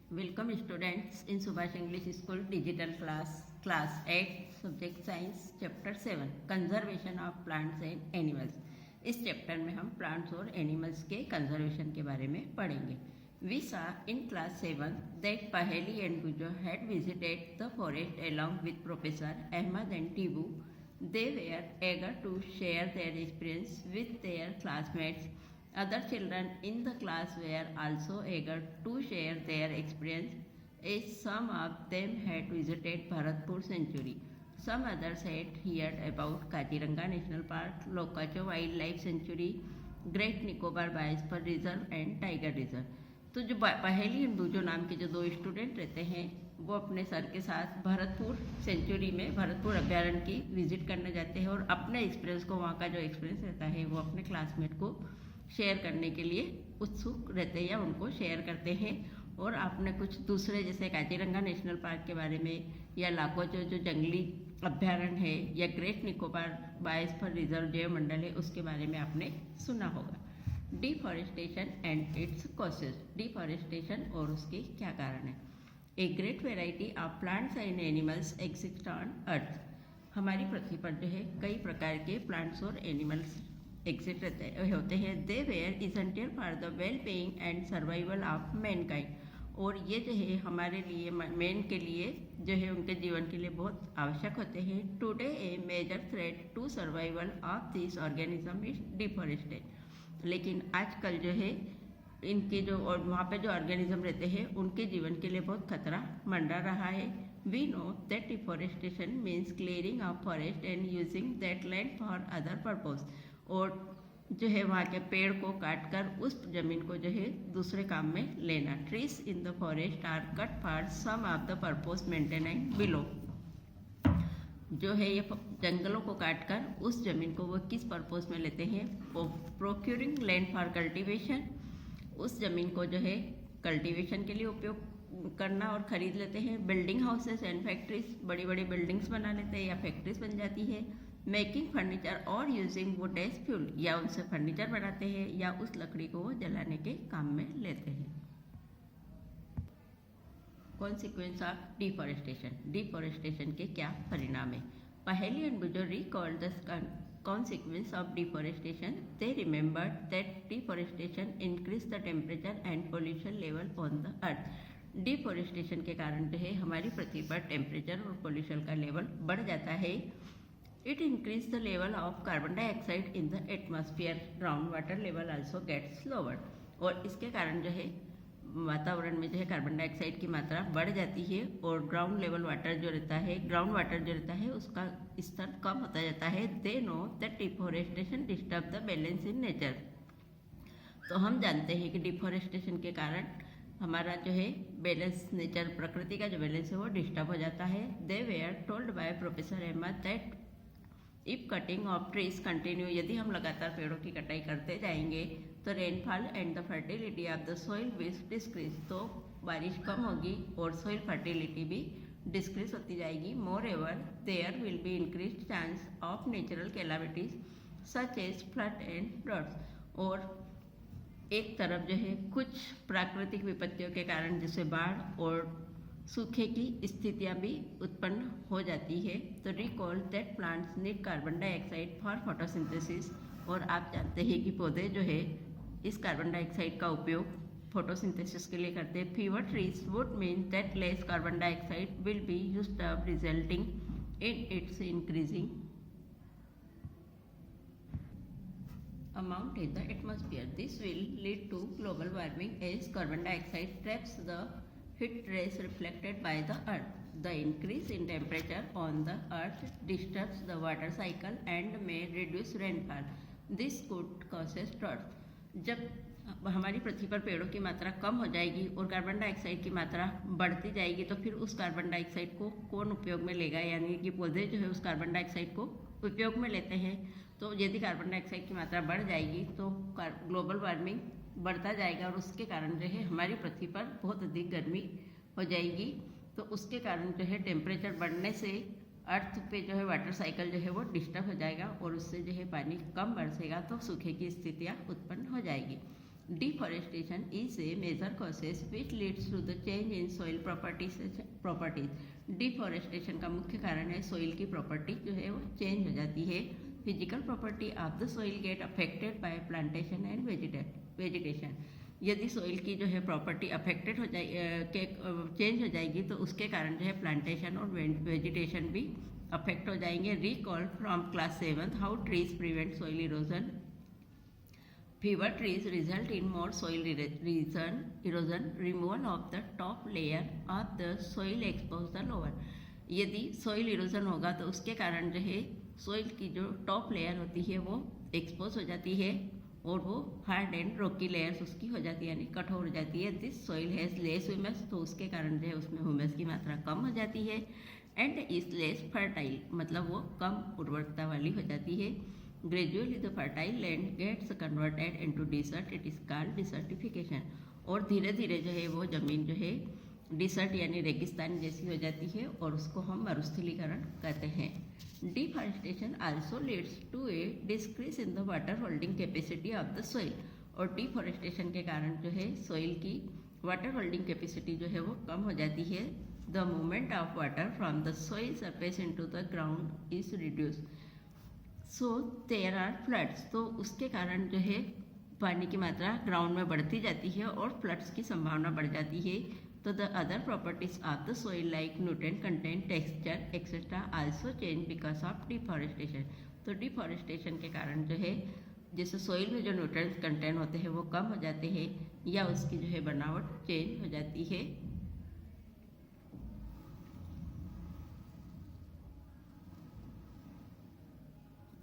Welcome students in Subhash English School Digital Class 8 Subject Science Chapter 7 Conservation of Plants and Animals। इस chapter में हम plants और animals के conservation के बारे में पढ़ेंगे। We saw in class 7 that Paheli and Bujo had visited the forest along with Professor Ahmad and Tibu. They were eager to share their experience with their classmates. Other children in the class were also eager to share their experience, as some of them had visited Bharatpur Sanctuary. Some others had heard about Kaziranga National Park, Lokacho Wildlife Sanctuary, Great Nicobar Biosphere Reserve and Tiger Reserve. तो जो पहेली and बूजो नाम के जो दो student रहते हैं वो अपने सर के साथ भरतपुर सेंचुरी में भरतपुर अभ्यारण्य की विजिट करने जाते हैं और अपने एक्सपीरियंस को, वहाँ का जो एक्सपीरियंस रहता है वो अपने क्लासमेट को शेयर करने के लिए उत्सुक रहते हैं या उनको शेयर करते हैं। और आपने कुछ दूसरे जैसे काजीरंगा नेशनल पार्क के बारे में या लाकोचो जो जंगली अभ्यारण्य है या ग्रेट निकोबार बायोस्फीयर रिजर्व जैव मंडल है उसके बारे में आपने सुना होगा। Deforestation and its causes, deforestation और उसके क्या कारण है। A great variety of plants and animals exist on earth, हमारी पृथ्वी पर जो है कई प्रकार के प्लांट्स और एनिमल्स एग्जिस्ट होते हैं। They were essential for the well being and survival of mankind, और ये जो है हमारे लिए मैन के लिए जो है उनके जीवन के लिए बहुत आवश्यक होते हैं। Today a major threat to survival of this organism is deforestation, लेकिन आजकल जो है इनके जो और वहाँ पे जो ऑर्गेनिज्म रहते हैं उनके जीवन के लिए बहुत खतरा मंडरा रहा है। We know that deforestation means clearing of forest and using that land for other purpose, और जो है वहाँ के पेड़ को काट कर उस जमीन को जो है दूसरे काम में लेना। Trees in the forest are cut for some of the purpose maintenance below, जो है ये जंगलों को काट कर उस जमीन को वो किस पर्पज में लेते हैं। प्रोक्यूरिंग लैंड फॉर कल्टीवेशन, उस जमीन को जो है कल्टीवेशन के लिए उपयोग करना और खरीद लेते हैं। बिल्डिंग हाउसेस एंड फैक्ट्रीज, बड़ी बड़ी बिल्डिंग्स बना लेते हैं या फैक्ट्रीज बन जाती है। मेकिंग फर्नीचर और यूजिंग वुड एज फ्यूल, या उनसे फर्नीचर बनाते हैं या उस लकड़ी को वो जलाने के काम में लेते हैं। कॉन्सिक्वेंस ऑफ डिफॉरेस्टेशन, डिफॉरेस्टेशन के क्या परिणाम है। Paheli and Bujo recalled the consequence of deforestation. They remembered that deforestation increased the temperature and pollution level on the earth. Deforestation के कारण जो है हमारी पृथ्वी पर टेम्परेचर और पोल्यूशन का लेवल बढ़ जाता है। It increase the level of carbon dioxide in the atmosphere, ground water level also gets lowered, और इसके कारण जो है वातावरण में जो है कार्बन डाइऑक्साइड की मात्रा बढ़ जाती है और ग्राउंड लेवल वाटर जो रहता है, ग्राउंड वाटर जो रहता है उसका स्तर कम होता जाता है। They know that deforestation disturb the balance in nature, तो हम जानते हैं कि डिफॉरेस्टेशन के कारण हमारा जो है बैलेंस, नेचर प्रकृति का जो बैलेंस है वो डिस्टर्ब हो जाता है। They were told by professor Ahmad that if cutting of trees continue, यदि हम लगातार पेड़ों की कटाई करते जाएंगे तो rainfall and the fertility of the soil will decrease, तो बारिश कम होगी और सोइल फर्टिलिटी भी डिक्रीज होती जाएगी। More ever there will be increase chance of natural calamities such as flood and floods, और एक तरफ जो है कुछ प्राकृतिक विपत्तियों के कारण जैसे बाढ़ और सूखे की स्थितियां भी उत्पन्न हो जाती है। तो recall that plants need carbon dioxide for photosynthesis, और आप जानते हैं कि पौधे जो है इस कार्बन डाइऑक्साइड का उपयोग फोटोसिंथेसिस के लिए करते हैं। Fever trees would mean that less carbon dioxide will be used up resulting in its increasing amount in the atmosphere. This will lead to global warming as carbon dioxide traps the heat rays reflected by the earth. The increase in temperature on the earth disturbs the water cycle and may reduce rainfall. This could cause drought. जब हमारी पृथ्वी पर पेड़ों की मात्रा कम हो जाएगी और carbon dioxide की मात्रा बढ़ती जाएगी तो फिर उस कार्बन डाइऑक्साइड को कौन उपयोग में लेगा, यानी कि पौधे जो है उस कार्बन डाइऑक्साइड को उपयोग में लेते हैं। तो यदि कार्बन डाइऑक्साइड की मात्रा बढ़ जाएगी तो ग्लोबल वार्मिंग बढ़ता जाएगा और उसके कारण जो है हमारी पृथ्वी पर बहुत अधिक गर्मी हो जाएगी। तो उसके कारण जो है टेम्परेचर बढ़ने से अर्थ पे जो है वाटर साइकिल जो है वो डिस्टर्ब हो जाएगा और उससे जो है पानी कम बरसेगा तो सूखे की स्थितियाँ उत्पन्न हो जाएगी। Deforestation is a major causes which leads to the change in soil properties. Deforestation का मुख्य कारण है सॉइल की प्रॉपर्टी जो है वो चेंज हो जाती है। Physical property of the soil get affected by plantation and vegetation. यदि सॉइल की जो है प्रॉपर्टी अफेक्टेड हो जाए चेंज हो जाएगी तो उसके कारण जो है प्लांटेशन और वेजिटेशन भी अफेक्ट हो जाएंगे। Recall from class 7 how trees prevent soil erosion. Fewer trees result in more soil erosion, removal of the top layer of the soil expose the lower। यदि soil erosion होगा तो उसके कारण जो है soil की जो top layer होती है वो expose हो जाती है और वो hard and rocky layers उसकी हो जाती है यानी कठोर हो जाती है। This soil has less humus, तो उसके कारण जो है उसमें humus की मात्रा कम हो जाती है and is less fertile, मतलब वो कम उर्वरकता वाली हो जाती है। Gradually the fertile land gets converted into desert, it is called desertification। और धीरे धीरे जो है वो ज़मीन जो है डिसर्ट यानी रेगिस्तान जैसी हो जाती है और उसको हम मरुस्थलीकरण कहते हैं। Deforestation also leads to a decrease in the water holding capacity of the soil. और डिफॉरेस्टेशन के कारण जो है सॉइल की वाटर होल्डिंग कैपेसिटी जो है वो कम हो जाती है। The movement of water from the soil surface into the ground is reduce, so there are floods. तो उसके कारण जो है पानी की मात्रा ग्राउंड में बढ़ती जाती है और फ्लड्स की संभावना बढ़ जाती है। तो the other properties of the soil like nutrient content, texture etcetera also change because of deforestation. तो डिफॉरेस्टेशन के कारण जो है जैसे सोइल में जो न्यूट्रिएंट कंटेंट होते हैं वो कम हो जाते हैं या उसकी जो है बनावट चेंज हो जाती है।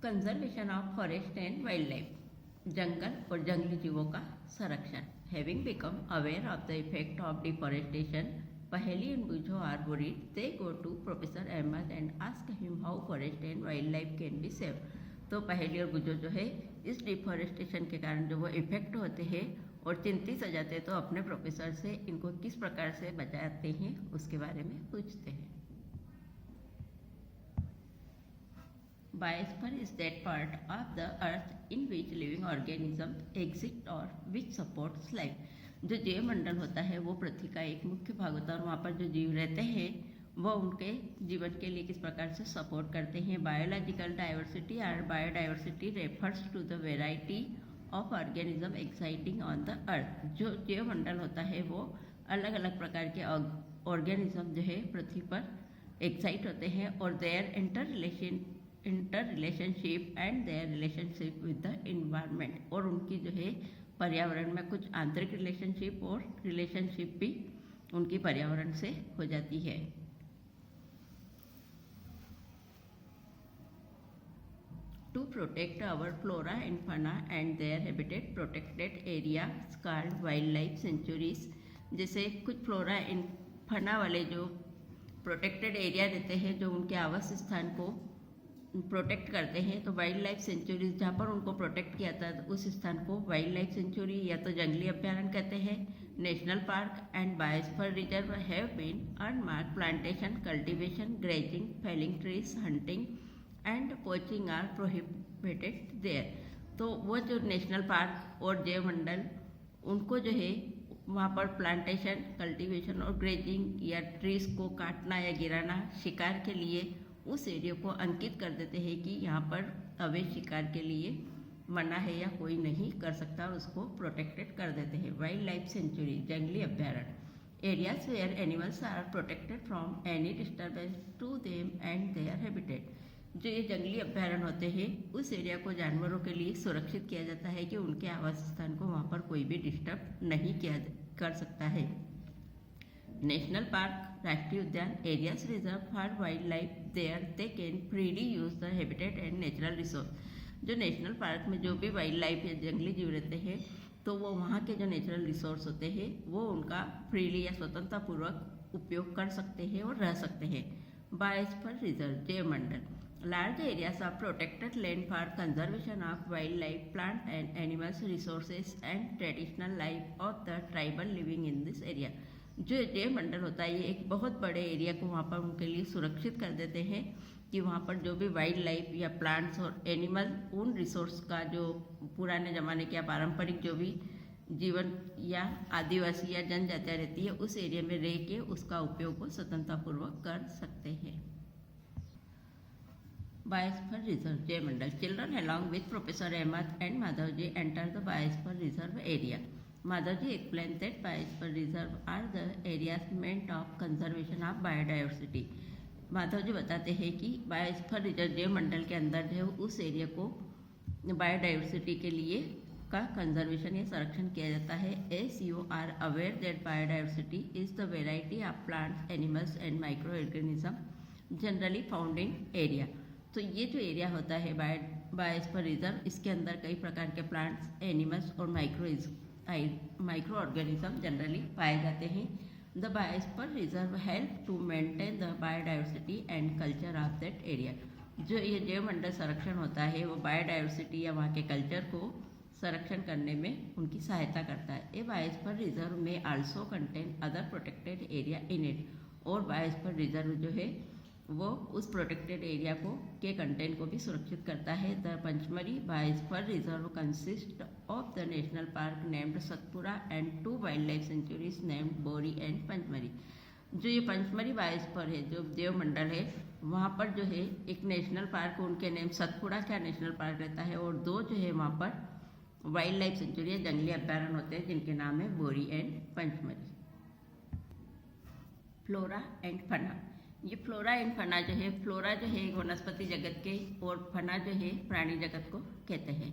Conservation of forest and wild life, जंगल और जंगली जीवों का संरक्षण। Having become aware of the effect of deforestation, Paheli and Bujo are worried. They go to Professor Ahmed and ask him how forest and wildlife can be saved। तो पहेली और बुजो जो है इस डिफॉरेस्टेशन के कारण जो वो इफेक्ट होते हैं और चिंतित हो जाते हैं तो अपने प्रोफेसर से इनको किस प्रकार से बचाते हैं उसके बारे में पूछते हैं। Biosphere is that part of the earth in which living organisms exist or which supports life। जो जैव मंडल होता है वो पृथ्वी का एक मुख्य भाग होता है और वहाँ पर जो जीव रहते हैं वो उनके जीवन के लिए किस प्रकार से सपोर्ट करते हैं। बायोलॉजिकल डाइवर्सिटी और biodiversity refers to the variety of organism exciting on the earth. जो जैव मंडल होता है वो अलग अलग प्रकार के ऑर्गेनिज्म जो है पृथ्वी पर एक्साइट होते हैं और their inter relationship and their relationship with the environment. और उनकी जो है पर्यावरण में कुछ आंतरिक रिलेशनशिप और रिलेशनशिप भी उनकी पर्यावरण से हो जाती है। To protect our flora and fauna and their habitat, protected area called wild life sanctuaries. जैसे कुछ फ्लोरा एंड फाना वाले जो प्रोटेक्टेड एरिया रहते हैं जो उनके आवास स्थान को प्रोटेक्ट करते हैं तो वाइल्ड लाइफ सेंचुरीज जहाँ पर उनको प्रोटेक्ट किया था उस स्थान को वाइल्ड लाइफ सेंचुरी या तो जंगली अभ्यारण्य कहते हैं। National park and biosphere reserve have been unmarked plantation, cultivation, grazing, felling trees, hunting and poaching are prohibited there. तो वो जो नेशनल पार्क और जैव मंडल उनको जो है वहाँ पर प्लांटेशन, कल्टीवेशन और ग्रेजिंग या ट्रीज को काटना या गिराना शिकार के लिए उस एरिया को अंकित कर देते हैं कि यहाँ पर अवैध शिकार के लिए मना है या कोई नहीं कर सकता और उसको प्रोटेक्टेड कर देते हैं। वाइल्ड लाइफ सेंचुरी जंगली अभ्यारण्य, areas where animals are protected from any disturbance to them and their habitat. जो ये जंगली अभ्यारण्य होते हैं उस एरिया को जानवरों के लिए सुरक्षित किया जाता है कि उनके आवास स्थान को वहाँ पर कोई भी डिस्टर्ब नहीं किया कर सकता है। नेशनल पार्क राष्ट्रीय उद्यान, areas reserve for wild life, there they can freely use the habitat and natural resource. जो नेशनल पार्क में जो भी वाइल्ड लाइफ या जंगली जीव रहते हैं तो वो वहाँ के जो नेचुरल रिसोर्स होते हैं वो उनका फ्रीली या स्वतंत्रतापूर्वक उपयोग कर सकते हैं और रह सकते हैं। बायोस्फीयर रिजर्व जैव मंडल, large areas of protected land for conservation of wildlife, plant and animals resources and traditional life of the tribal living in this area। जो जैव मंडल होता है ये एक बहुत बड़े एरिया को वहाँ पर उनके लिए सुरक्षित कर देते हैं कि वहाँ पर जो भी वाइल्ड लाइफ या प्लांट्स और एनिमल उन रिसोर्स का जो पुराने ज़माने के या पारंपरिक जो भी जीवन या आदिवासी या जनजातियाँ रहती है उस एरिया में रह के उसका उपयोग वो स्वतंत्रतापूर्वक कर सकते हैं। बायोस्फीयर रिजर्व जय मंडल। Children along with Professor Ahmed and Madhavji enter the Biosphere Reserve area. Madhavji explained that Biosphere Reserve are the areas meant of conservation of biodiversity. Madhav ji बताते हैं कि बायोस्फीयर रिजर्व जैव मंडल के अंदर जो है उस एरिया को बायोडाइवर्सिटी के लिए का कंजर्वेशन या संरक्षण किया जाता है। As you are aware that biodiversity is the variety of plants animals and micro organism generally found in area. तो ये जो एरिया होता है बायोस्फीयर रिजर्व, इसके अंदर कई प्रकार के प्लांट्स, एनिमल्स और माइक्रो ऑर्गेनिज्म जनरली पाए जाते हैं। The biosphere reserve help to maintain the biodiversity and culture of that area. जो ये जैव मंडल संरक्षण होता है वो बायोडाइवर्सिटी या वहाँ के कल्चर को संरक्षण करने में उनकी सहायता करता है। ए बायोस्फीयर रिजर्व में also contain other protected area in it. और बायोस्फीयर रिजर्व जो है वो उस प्रोटेक्टेड एरिया को के कंटेंट को भी सुरक्षित करता है। The Pachmarhi biosphere reserve consist of the national park named Satpura and 2 wild life centuries named बोरी एंड पंचमरी। जो ये पंचमरी बायोस्फीयर है, जो देव मंडल है, वहाँ पर जो है एक नेशनल पार्क, उनके नेम सतपुड़ा का नेशनल पार्क रहता है, और 2 जो है वहाँ पर वाइल्ड लाइफ सेंचुरी है, जंगली अभ्यारण्य होते हैं जिनके नाम है बोरी एंड पंचमरी। फ्लोरा एंड फना। ये फ्लोरा एंड फना जो है, फ्लोरा जो है वनस्पति जगत के और फना जो है प्राणी जगत को कहते हैं।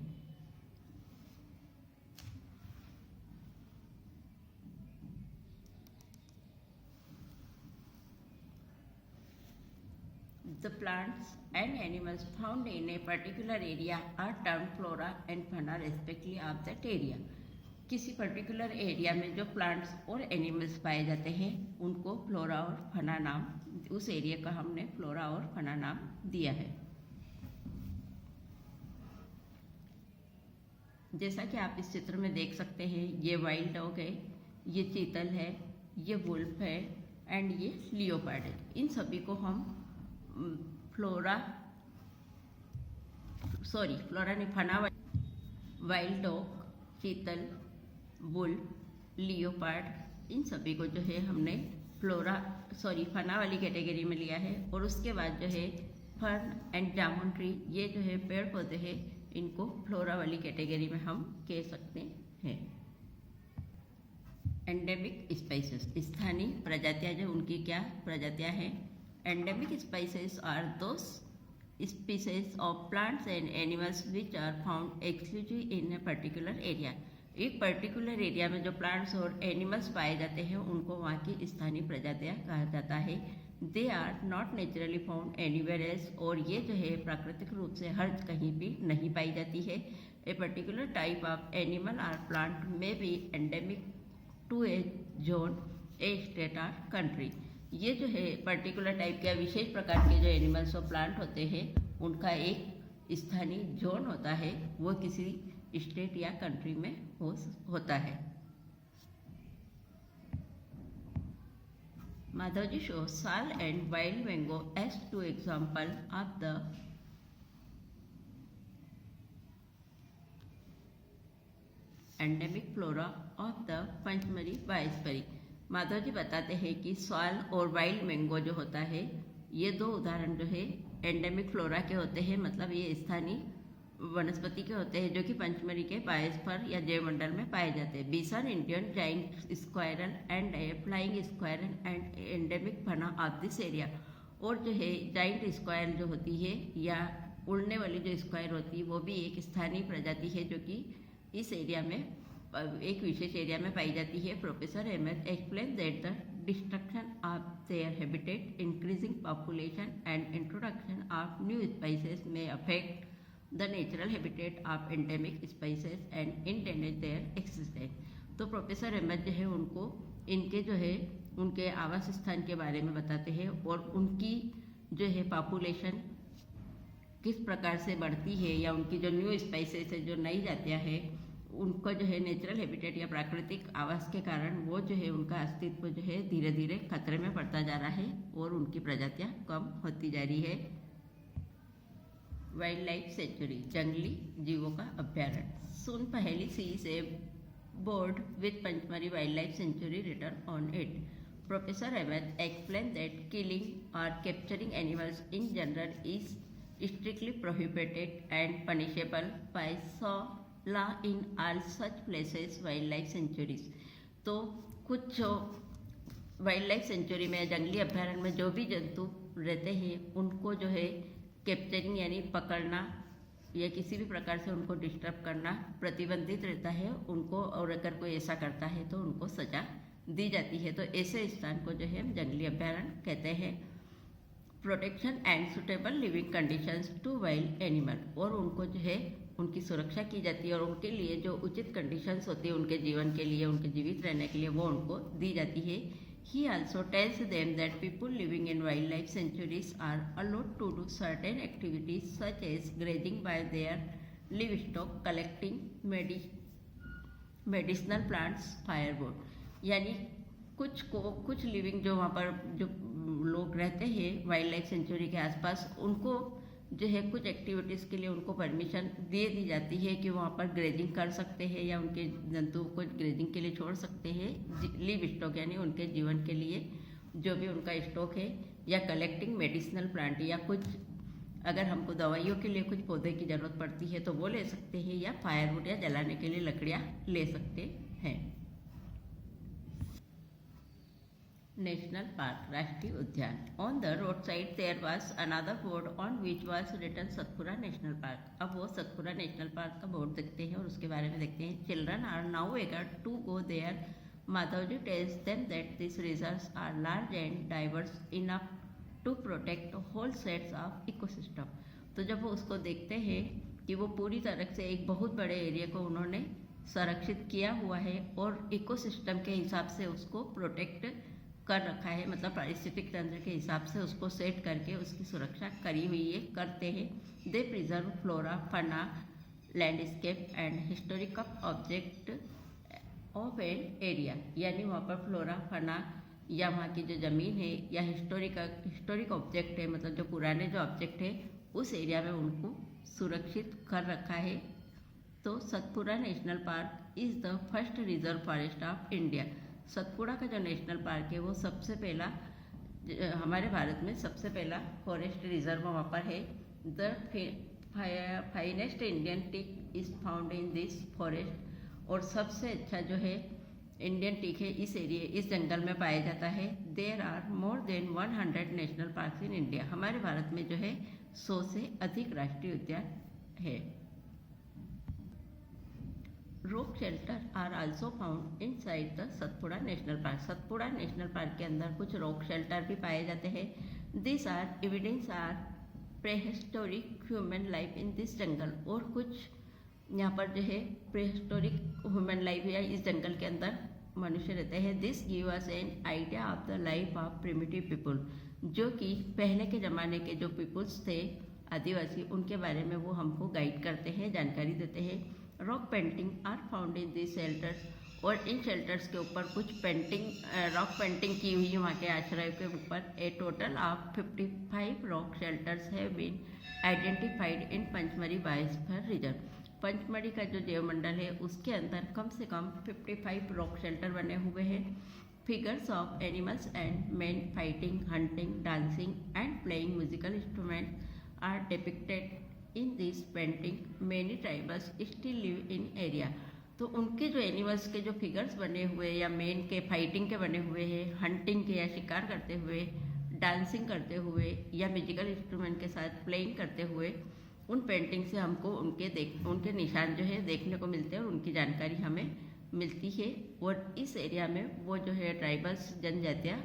The plants and animals found in a particular area are termed flora and fauna respectively of that area. किसी पर्टिकुलर एरिया में जो प्लांट्स और एनिमल्स पाए जाते हैं उनको फ्लोरा और फना नाम, उस एरिया का हमने फ्लोरा और फना नाम दिया है। जैसा कि आप इस चित्र में देख सकते हैं, ये वाइल्ड डॉग है, ये चीतल है, ये वुल्फ है एंड ये लियोपार्ड है। इन सभी को हम फ्लोरा नहीं, फना, वाइल्ड डॉग, चीतल, वुल्फ, लियोपार्ड, इन सभी को जो है हमने फना वाली कैटेगरी में लिया है। और उसके बाद जो है फर्न एंड जामुन ट्री, ये जो है पेड़ पौधे हैं, इनको फ्लोरा वाली कैटेगरी में हम कह सकते हैं। एंडेमिक स्पाइसेस, स्थानीय प्रजातियां, जो उनकी क्या प्रजातियां हैं। Endemic species are those species of plants and animals which are found exclusive in a particular area. एक पर्टिकुलर एरिया में जो प्लांट्स और एनिमल्स पाए जाते हैं उनको वहाँ की स्थानीय प्रजातियाँ कहा जाता है। They are not naturally found anywhere else, और ये जो है प्राकृतिक रूप से हर कहीं भी नहीं पाई जाती है। A particular type of animal or plant may be endemic to a zone, a state or country. ये जो है पर्टिकुलर टाइप के विशेष प्रकार के जो एनिमल्स और प्लांट होते हैं उनका एक स्थानीय जोन होता है, वो किसी स्टेट या कंट्री में होता है। Madhavji show sal and wild mango as 2 example of the endemic flora of the Pachmarhi biosphere. Madhav ji बताते हैं कि स्वाल और वाइल्ड मैंगो जो होता है, ये 2 उदाहरण जो है एंडेमिक फ्लोरा के होते हैं, मतलब ये स्थानीय वनस्पति के होते हैं जो कि पंचमरी के बायोस्फीयर या जैव मंडल में पाए जाते हैं। Bison Indian giant squirrel and a flying squirrel and endemic fauna of this area. और जो है जाइंट स्क्वायरल जो होती है या उड़ने वाली जो स्क्वायर होती है, वो भी एक स्थानीय प्रजाति है जो कि इस एरिया में, एक विशेष एरिया में पाई जाती है। Professor Ahmad explain that the destruction of their habitat, increasing population and introduction of new species may affect the natural habitat of endemic species and endanger their existence. तो प्रोफेसर अहमद जो है उनको इनके जो है उनके आवास स्थान के बारे में बताते हैं और उनकी जो है पॉपुलेशन किस प्रकार से बढ़ती है या उनकी जो न्यू स्पाइसेस है, जो नई जातियाँ हैं, उनका जो है नेचुरल हैबिटेट या प्राकृतिक आवास के कारण वो जो है उनका अस्तित्व जो है धीरे धीरे खतरे में पड़ता जा रहा है और उनकी प्रजातियाँ कम होती जा रही है। वाइल्ड लाइफ सेंचुरी, जंगली जीवों का अभ्यारण्य। सुन पहली सी से board with Panchmari Wildlife Sanctuary written on it. Professor Ahmed explained that killing or capturing animals in general is strictly prohibited and punishable by law in all such places wildlife sanctuaries. तो कुछ wild life sanctuary में, जंगली अभ्यारण्य में जो भी जंतु रहते हैं उनको जो है कैप्चरिंग यानी पकड़ना या किसी भी प्रकार से उनको डिस्टर्ब करना प्रतिबंधित रहता है उनको, और अगर कोई ऐसा करता है तो उनको सजा दी जाती है। तो ऐसे स्थान को जो है जंगली अभ्यारण्य कहते हैं। Protection and suitable living conditions to wild animal, और उनको जो है उनकी सुरक्षा की जाती है और उनके लिए जो उचित कंडीशंस होती है उनके जीवन के लिए, उनके जीवित रहने के लिए, वो उनको दी जाती है। He also tells them that people living in wildlife sanctuaries are allowed to do certain activities such as grazing by their livestock, collecting medicinal plants, firewood। यानी कुछ लिविंग जो वहाँ पर जो लोग रहते हैं वाइल्ड लाइफ सेंचुरी के आसपास, उनको जो है कुछ एक्टिविटीज़ के लिए उनको परमिशन दे दी जाती है कि वहाँ पर ग्रेजिंग कर सकते हैं या उनके जंतुओं को ग्रेजिंग के लिए छोड़ सकते हैं, लिव स्टॉक यानी उनके जीवन के लिए जो भी उनका स्टॉक है, या कलेक्टिंग मेडिसिनल प्लांट, या कुछ अगर हमको दवाइयों के लिए कुछ पौधे की ज़रूरत पड़ती है तो वो ले सकते हैं, या फायरवुड या जलाने के लिए लकड़ियाँ ले सकते हैं। नेशनल पार्क, राष्ट्रीय उद्यान। On the road side there was another board on which was written Satpura national park. अब वो सतपुड़ा नेशनल पार्क का बोर्ड देखते हैं और उसके बारे में देखते हैं। Children are now eager to go there. Madhavji tells them that this reserves are large and diverse enough to protect whole sets of ecosystem. तो जब वो उसको देखते हैं कि वो पूरी तरह से एक बहुत बड़े एरिया को उन्होंने संरक्षित किया हुआ है और इकोसिस्टम के हिसाब से उसको प्रोटेक्ट कर रखा है, मतलब पारिस्थितिक तंत्र के हिसाब से उसको सेट करके उसकी सुरक्षा करी हुई है, करते हैं। They preserve flora, fauna, landscape and historical object of an area. यानी वहाँ पर फ्लोरा, फना या वहाँ की जो ज़मीन है या हिस्टोरिक ऑब्जेक्ट है, मतलब जो पुराने जो ऑब्जेक्ट है उस एरिया में उनको सुरक्षित कर रखा है। तो Satpura national park is the first reserve forest of India. Satpura का जो नेशनल पार्क है वो सबसे पहला हमारे भारत में सबसे पहला फॉरेस्ट रिजर्व वहाँ पर है। The finest Indian teak is found in this forest, और सबसे अच्छा जो है इंडियन टीक है इस एरिया, इस जंगल में पाया जाता है। There are more than 100 national park in India. हमारे भारत में जो है 100 से अधिक राष्ट्रीय उद्यान है। Rock shelter are also found inside the Satpura national park. Satpura national park के अंदर कुछ रॉक शेल्टर भी पाए जाते हैं। This are evidence are prehistoric human life in this jungle. और कुछ यहाँ पर जो है प्रेहिस्टोरिक ह्यूमन लाइफ या इस जंगल के अंदर मनुष्य रहते हैं। This give us an idea of the life of primitive people, जो कि पहले के ज़माने के जो पीपल्स थे आदिवासी, उनके बारे में वो हमको गाइड करते हैं, जानकारी देते हैं। Rock painting are found in this shelters, और इन शेल्टर्स के ऊपर कुछ रॉक पेंटिंग की हुई है वहाँ के आश्रय के ऊपर। A total of 55 rock shelters have been identified in Pachmarhi biosphere reserve. Pachmarhi का जो जैवमंडल है उसके अंदर कम से कम 55 रॉक शेल्टर बने हुए हैं। Figures of animals and man fighting, hunting, dancing and playing musical instrument are depicted in this painting. Many tribals still live in area. तो उनके जो एनिमल्स के जो फिगर्स बने हुए या मेन के फाइटिंग के बने हुए हैं, हंटिंग के या शिकार करते हुए, डांसिंग करते हुए या म्यूजिकल इंस्ट्रूमेंट के साथ प्लेइंग करते हुए, उन पेंटिंग से हमको उनके निशान जो है देखने को मिलते हैं और उनकी जानकारी हमें मिलती है। और इस एरिया में वो जो है ट्राइबल्स जनजातियाँ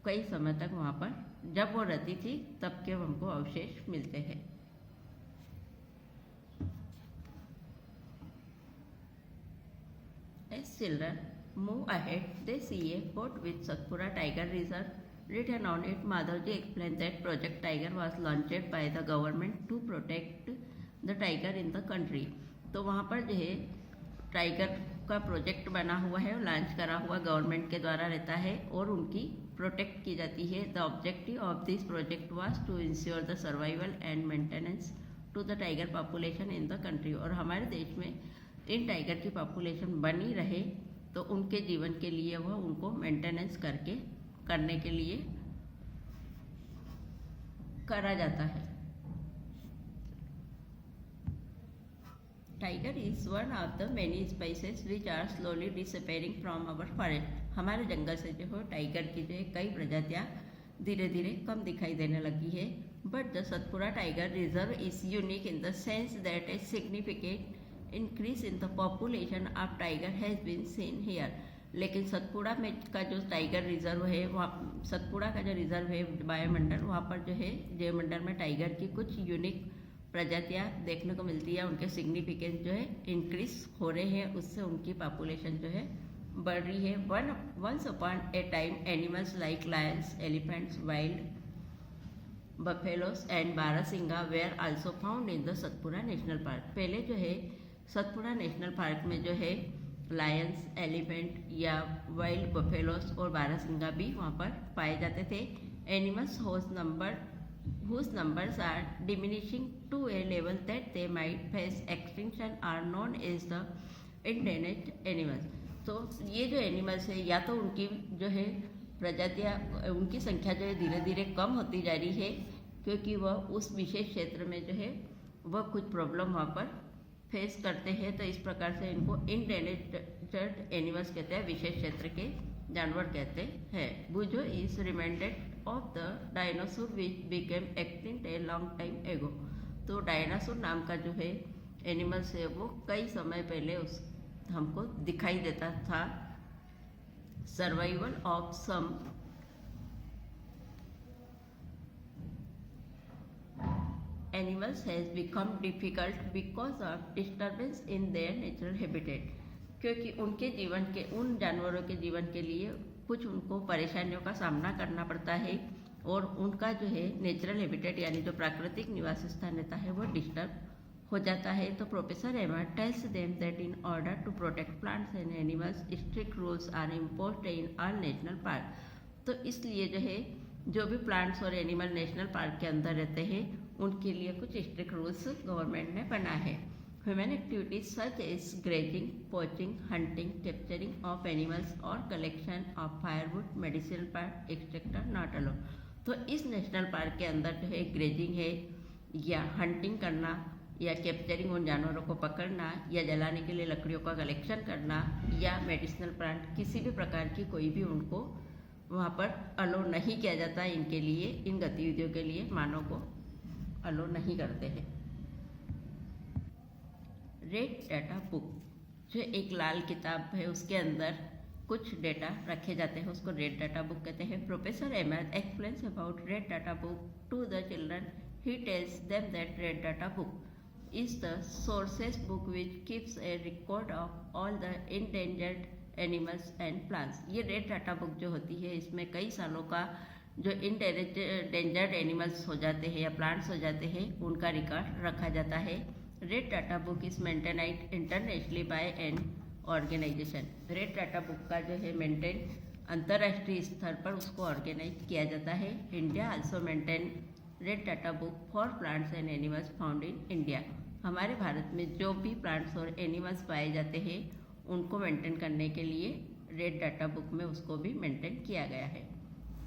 कई समय तक वहाँ पर जब वो रहती थी तब के हमको अवशेष मिलते हैं। As children move ahead, they see a board with Satpura Tiger Reserve written on it. Madhavji explained that Project Tiger was launched by the government to protect the tiger in the country. तो वहाँ पर जो है tiger का project बना हुआ है, launch करा हुआ गवर्नमेंट के द्वारा रहता है और उनकी प्रोटेक्ट की जाती है। The objective of this project was to ensure the survival and maintenance to the tiger population in the country. और हमारे देश में इन टाइगर की पॉपुलेशन बनी रहे तो उनके जीवन के लिए वह उनको मेंटेनेंस करने के लिए करा जाता है। Tiger is one of the many species which are slowly disappearing from our forest. हमारे जंगल से जो है टाइगर की जो है कई प्रजातियां धीरे धीरे कम दिखाई देने लगी है। But the Satpura tiger reserve is unique in the sense that a significant increase in the population of tiger has been seen here. लेकिन सतपुड़ा में का जो टाइगर रिजर्व है, वहाँ सतपुड़ा का जो रिजर्व है वायुमंडल, वहाँ पर जो है जयमंडल में टाइगर की कुछ यूनिक प्रजातियाँ देखने को मिलती है। उनके सिग्निफिकेंस जो है इंक्रीज हो रहे हैं, उससे उनकी पॉपुलेशन जो है बढ़ रही है। Once upon a time animals like lions, elephants, wild buffaloes and barasingha were also found in the Satpura national park. पहले जो है सतपुड़ा नेशनल पार्क में जो है लायंस, एलिफेंट या वाइल्ड बफेलोस और बारहसिंगा भी वहाँ पर पाए जाते थे। Animals whose numbers are diminishing to a level that they might face extinction are known as the endangered animals। तो ये जो एनिमल्स है या तो उनकी जो है प्रजातियाँ, उनकी संख्या जो है धीरे धीरे कम होती जा रही है क्योंकि वह उस विशेष क्षेत्र में जो है वह कुछ प्रॉब्लम वहाँ पर फेस करते हैं। तो इस प्रकार से इनको इंडेंजर्ड एनिमल्स कहते हैं, विशेष क्षेत्र के जानवर कहते हैं। Bujo is reminded of the dinosaur which became extinct a long time ago. तो डायनासोर नाम का जो है एनिमल्स है वो कई समय पहले हमको दिखाई देता था। Survival of some animals has become difficult because of disturbance in their natural habitat. क्योंकि उनके जीवन के, उन जानवरों के जीवन के लिए कुछ उनको परेशानियों का सामना करना पड़ता है और उनका जो है नेचुरल हैबिटेट यानी जो प्राकृतिक निवास स्थान रहता है वो डिस्टर्ब हो जाता है। तो professor Emer tells them that in order to protect plants and animals strict rules are imposed in all national park. तो इसलिए जो है जो भी प्लांट्स और एनिमल नेशनल पार्क के अंदर रहते हैं उनके लिए कुछ स्ट्रिक्ट रूल्स गवर्नमेंट ने बना है। Human activities such as grazing, poaching, hunting, capturing of animals or collection of firewood, medicinal plant, etc. not allowed। तो इस नेशनल पार्क के अंदर जो है ग्रेजिंग है या हंटिंग करना या कैप्चरिंग, उन जानवरों को पकड़ना या जलाने के लिए लकड़ियों का कलेक्शन करना या मेडिसिनल प्लांट, किसी भी प्रकार की कोई भी उनको वहाँ पर अलो नहीं किया जाता। इनके लिए, इन गतिविधियों के लिए मानव को अलो नहीं करते हैं। रेड डाटा बुक जो एक लाल किताब है उसके अंदर कुछ डेटा रखे जाते हैं, उसको रेड डाटा बुक कहते हैं। Professor Emer explains about red data book to the children. He tells them that red data book is the sources book which keeps a record of all the endangered animals and plants. ये red data book जो होती है इसमें कई सालों का जो endangered animals हो जाते हैं या प्लांट्स हो जाते हैं उनका रिकॉर्ड रखा जाता है। Red data book is maintained internationally by an organisation. Red data book का जो है मेंटेन अंतर्राष्ट्रीय स्तर पर उसको ऑर्गेनाइज किया जाता है। India also maintain red data book for plants and animals found in India. हमारे भारत में जो भी प्लांट्स और एनिमल्स पाए जाते हैं उनको मेंटेन करने के लिए रेड डाटा बुक में उसको भी मेंटेन किया गया है।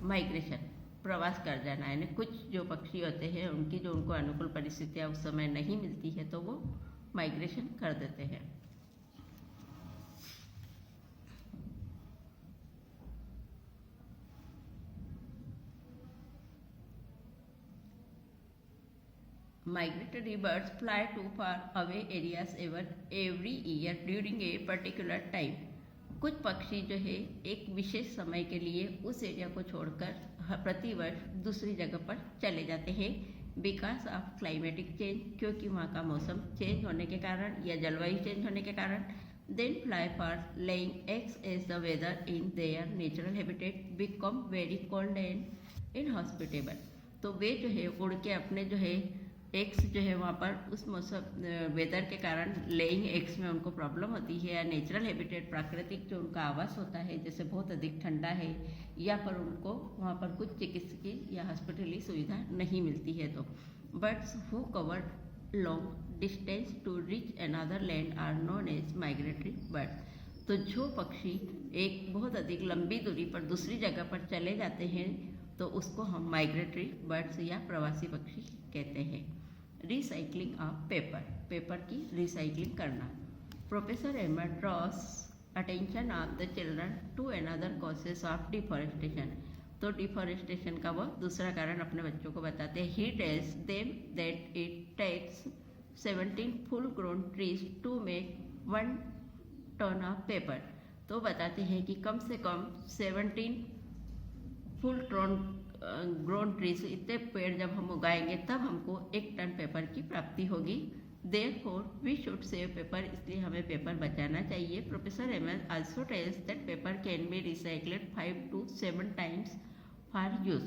माइग्रेशन, प्रवास कर जाना, यानी कुछ जो पक्षी होते हैं उनकी जो उनको अनुकूल परिस्थितियाँ उस समय नहीं मिलती है तो वो माइग्रेशन कर देते हैं। Migratory birds fly to far away areas every year during a particular time। कुछ पक्षी जो है एक विशेष समय के लिए उस एरिया को छोड़कर प्रतिवर्ष दूसरी जगह पर चले जाते हैं। बिकॉज ऑफ क्लाइमेटिक चेंज, क्योंकि वहाँ का मौसम चेंज होने के कारण या जलवायु चेंज होने के कारण। Then fly for laying eggs as the weather in their natural habitat become very cold and inhospitable. तो वे जो है उड़ के अपने जो है एग्स जो है वहाँ पर उस मौसम वेदर के कारण लेइंग एग्स में उनको प्रॉब्लम होती है, या नेचुरल हैबिटेट प्राकृतिक जो उनका आवास होता है जैसे बहुत अधिक ठंडा है या पर उनको वहाँ पर कुछ चिकित्सकीय या हॉस्पिटली सुविधा नहीं मिलती है। तो birds who covered long distance to reach another land are known as migratory birds. तो जो पक्षी एक बहुत अधिक लंबी दूरी पर दूसरी जगह पर चले जाते हैं तो उसको हम माइग्रेटरी बर्ड्स या प्रवासी पक्षी कहते हैं। रिसाइकलिंग ऑफ पेपर, पेपर की रिसाइकलिंग करना। Professor Emer draws attention of the children to another causes of deforestation. तो डिफॉरेस्टेशन का वो दूसरा कारण अपने बच्चों को बताते हैं। He tells them that it takes 17 full grown trees to make 1 ton of paper. तो बताते हैं कि कम से कम 17 फुल ग्रोन ट्रीज, इतने पेड़ जब हम उगाएंगे तब हमको 1 टन पेपर की प्राप्ति होगी। Therefore, we should save paper, इसलिए हमें पेपर बचाना चाहिए। Professor ML also tells that paper can be recycled 5 to 7 times for use।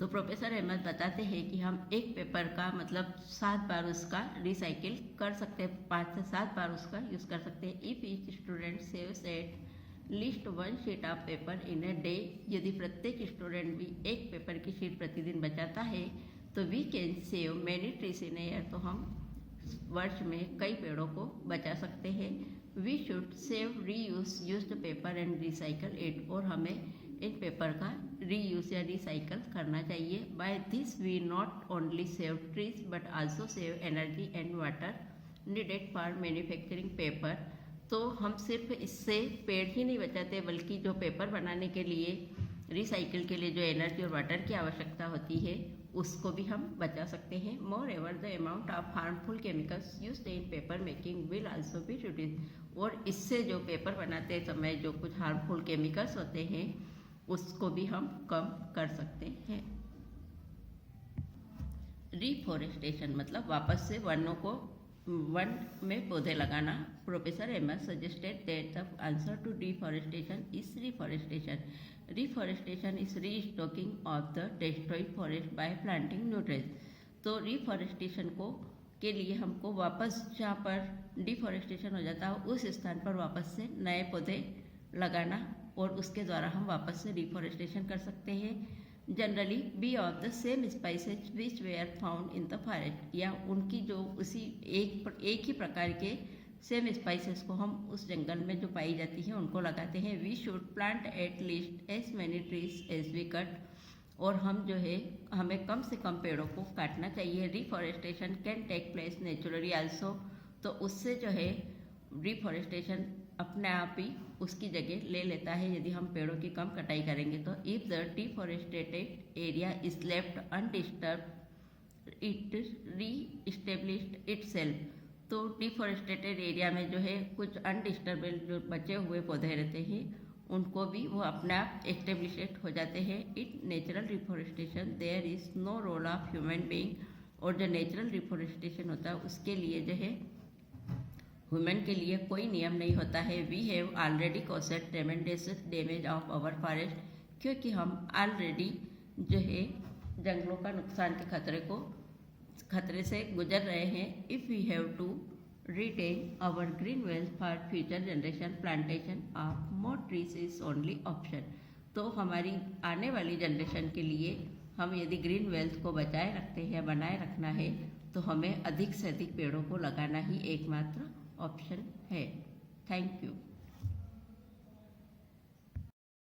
तो प्रोफेसर एमएल बताते हैं कि हम एक पेपर का मतलब 7 बार उसका रिसाइकिल कर सकते हैं, 5 से 7 बार उसका यूज़ कर सकते हैं। If each student saves at least 1 sheet of paper in a day, यदि प्रत्येक स्टूडेंट भी एक पेपर की शीट प्रतिदिन बचाता है तो we can save many trees in year, तो हम वर्ष में कई पेड़ों को बचा सकते हैं। We should save reuse used paper and recycle it, और हमें इन पेपर का रीयूज या रिसाइकल करना चाहिए। By this we not only save trees but also save energy and water needed for manufacturing paper. तो हम सिर्फ इससे पेड़ ही नहीं बचाते बल्कि जो पेपर बनाने के लिए, रिसाइकिल के लिए जो एनर्जी और वाटर की आवश्यकता होती है उसको भी हम बचा सकते हैं। More ever the amount of harmful chemicals used in paper making will also be reduce, और इससे जो पेपर बनाते समय जो कुछ हार्मफुल केमिकल्स होते हैं उसको भी हम कम कर सकते हैं। रिफॉरेस्टेशन मतलब वापस से वन में पौधे लगाना। Professor Emer suggested that the answer to deforestation is reforestation. Reforestation is restocking of the destroyed forest by planting new trees। तो रिफॉरेस्टेशन के लिए हमको वापस जहाँ पर डिफॉरेस्टेशन हो जाता है उस स्थान पर वापस से नए पौधे लगाना, और उसके द्वारा हम वापस से रिफॉरेस्टेशन कर सकते हैं। Generally be of the same species which were found in the forest, या उनकी जो उसी एक ही प्रकार के सेम स्पाइसेस को हम उस जंगल में जो पाई जाती है उनको लगाते हैं। We should plant at least as many trees as we cut, और हम जो है हमें कम से कम पेड़ों को काटना चाहिए। Reforestation can take place naturally also, तो उससे जो है रिफॉरेस्टेशन अपने आप ही उसकी जगह ले लेता है यदि हम पेड़ों की कम कटाई करेंगे तो। If the deforestated area is left undisturb it re established itself. तो डिफॉरेस्टेटेड एरिया में जो है कुछ अनडिस्टर्बेड जो बचे हुए पौधे रहते हैं उनको भी वो अपने आप एस्टेब्लिशड हो जाते हैं। It natural reforestation there is no role of human being, और जो नेचुरल रिफॉरेस्टेशन होता है उसके लिए जो है ह्यूमन के लिए कोई नियम नहीं होता है। We have already caused tremendous damage of our forest, क्योंकि हम ऑलरेडी जो है जंगलों का नुकसान के खतरे से गुजर रहे हैं। If we have to retain our green wealth for future generation, plantation of more trees is only option. तो हमारी आने वाली जनरेशन के लिए हम यदि ग्रीन वेल्थ को बचाए रखते हैं, बनाए रखना है, तो हमें अधिक से अधिक पेड़ों को लगाना ही एकमात्र ऑप्शन है। Thank you.